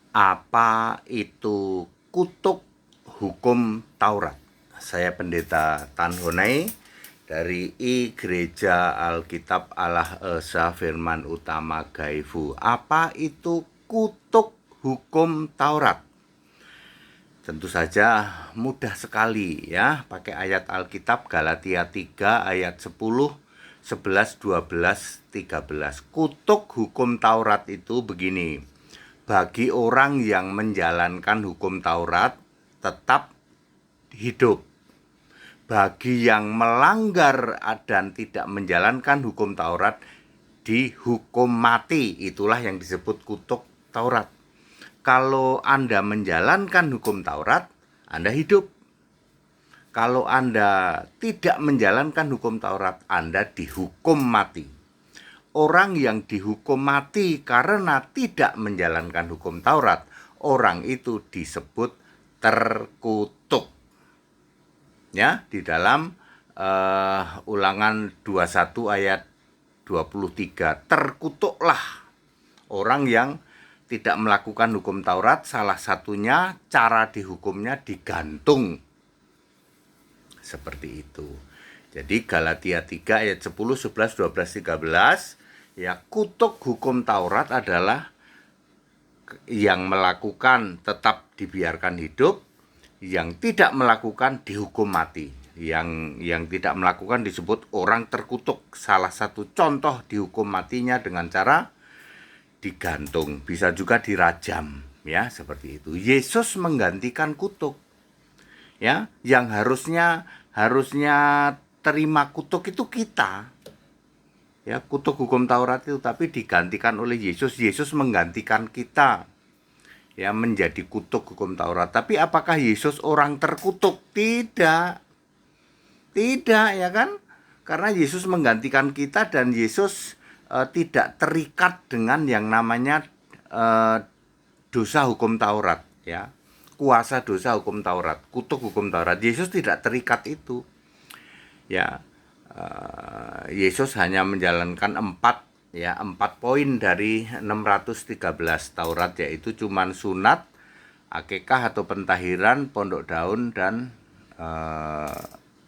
Apa itu kutuk hukum Taurat? Saya Pendeta Tan Honai dari I Gereja Alkitab Allah Esa Firman Utama Gaifu. Apa itu kutuk hukum Taurat? Tentu saja mudah sekali ya, pakai ayat Alkitab Galatia 3 ayat 10, 11, 12, 13. Kutuk hukum Taurat itu begini: bagi orang yang menjalankan hukum Taurat tetap hidup. Bagi yang melanggar dan tidak menjalankan hukum Taurat dihukum mati. Itulah yang disebut kutuk Taurat. Kalau Anda menjalankan hukum Taurat, Anda hidup. Kalau Anda tidak menjalankan hukum Taurat, Anda dihukum mati. Orang yang dihukum mati karena tidak menjalankan hukum Taurat, orang itu disebut terkutuk. Ya, di dalam Ulangan 21 ayat 23, terkutuklah orang yang tidak melakukan hukum Taurat. Salah satunya cara dihukumnya digantung. Seperti itu. Jadi Galatia 3 ayat 10, 11, 12, 13, ya, kutuk hukum Taurat adalah yang melakukan tetap dibiarkan hidup, yang tidak melakukan dihukum mati. Yang tidak melakukan disebut orang terkutuk. Salah satu contoh dihukum matinya dengan cara digantung, bisa juga dirajam, ya, seperti itu. Yesus menggantikan kutuk. Ya, yang harusnya terima kutuk itu kita. Ya, kutuk hukum Taurat itu, tapi digantikan oleh Yesus. Yesus menggantikan kita, ya, menjadi kutuk hukum Taurat. Tapi apakah Yesus orang terkutuk? Tidak, ya kan? Karena Yesus menggantikan kita dan Yesus tidak terikat dengan yang namanya dosa hukum Taurat, ya, kuasa dosa hukum Taurat, kutuk hukum Taurat. Yesus tidak terikat itu, ya. Yesus hanya menjalankan 4 poin dari 613 Taurat, yaitu cuman sunat, akikah atau pentahiran, pondok daun, dan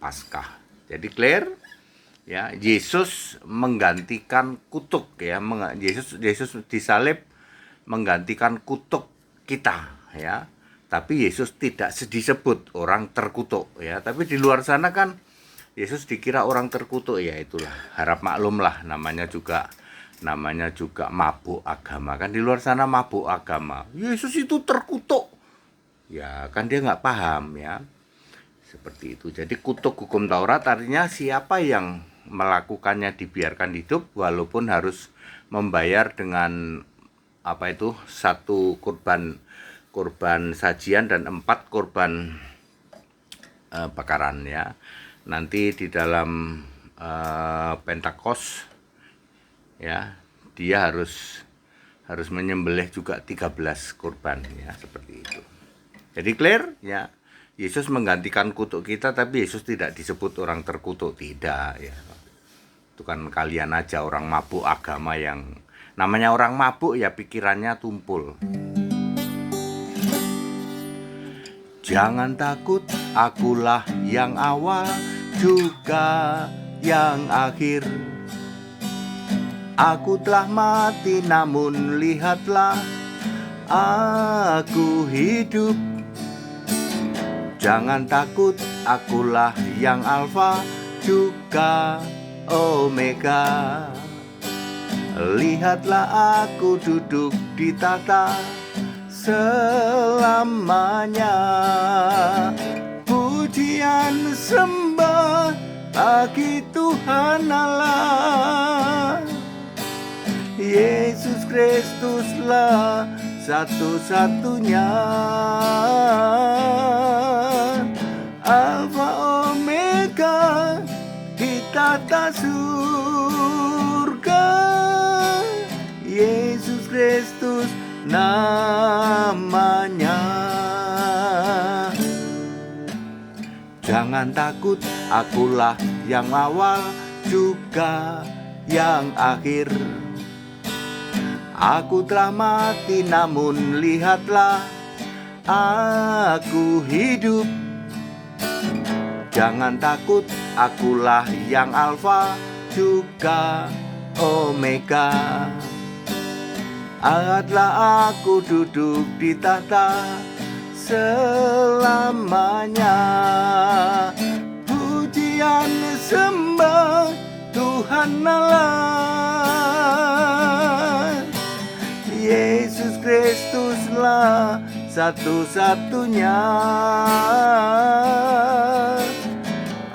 Paskah. Jadi clear? Ya, Yesus menggantikan kutuk, ya. Yesus disalib menggantikan kutuk kita, ya. Tapi Yesus tidak disebut orang terkutuk, ya. Tapi di luar sana kan Yesus dikira orang terkutuk, ya, itulah, harap maklum lah, namanya juga mabuk agama. Kan di luar sana mabuk agama, Yesus itu terkutuk, ya, kan dia nggak paham, ya. Seperti itu. Jadi kutuk hukum Taurat artinya siapa yang melakukannya dibiarkan hidup, walaupun harus membayar dengan satu kurban sajian dan 4 kurban bakaran, ya. Nanti di dalam Pentakos, ya, dia harus menyembelih juga 13 kurban, ya, seperti itu. Jadi clear, ya. Yesus menggantikan kutuk kita, tapi Yesus tidak disebut orang terkutuk, tidak, ya. Itu kan kalian aja orang mabuk agama, yang namanya orang mabuk ya pikirannya tumpul. Jangan takut, akulah yang awal juga yang akhir. Aku telah mati, namun lihatlah aku hidup. Jangan takut, akulah yang Alfa juga Omega. Lihatlah aku duduk di tahta selamanya. Pujian sembah bagi Tuhan Allah. Yesus Kristuslah satu-satunya, Alfa Omega di tata surga. Yesus Kristus namanya. Jangan takut, akulah yang awal juga yang akhir. Aku telah mati namun lihatlah aku hidup. Jangan takut, akulah yang Alfa juga Omega. Lihatlah aku duduk di tahta selamanya. Pujian sembah Tuhan Allah. Yesus Kristuslah satu-satunya.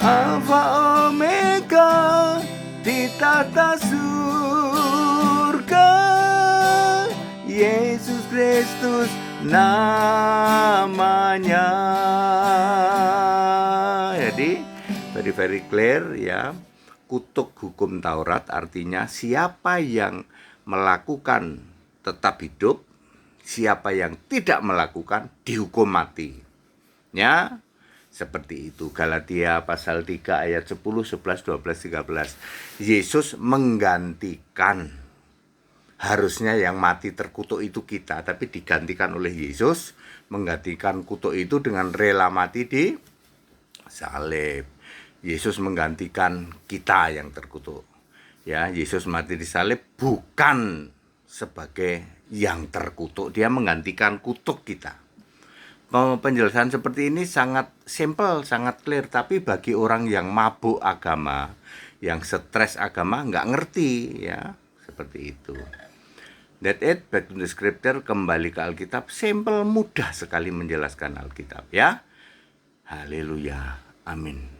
Alfa Omega di tahta surga. Yesus Kristus namanya. Jadi very clear ya. Kutuk hukum Taurat artinya siapa yang melakukan tetap hidup, siapa yang tidak melakukan dihukum mati. Ya, seperti itu. Galatia pasal 3 ayat 10, 11, 12, 13. Yesus menggantikan. Harusnya yang mati terkutuk itu kita, tapi digantikan oleh Yesus, menggantikan kutuk itu dengan rela mati di salib. Yesus menggantikan kita yang terkutuk. Ya, Yesus mati di salib bukan sebagai yang terkutuk, dia menggantikan kutuk kita. Penjelasan seperti ini sangat simple, sangat clear, tapi bagi orang yang mabuk agama, yang stres agama, nggak ngerti ya, seperti itu. That's it, back to the scripture, kembali ke Alkitab, simple, mudah sekali menjelaskan Alkitab ya. Haleluya, amin.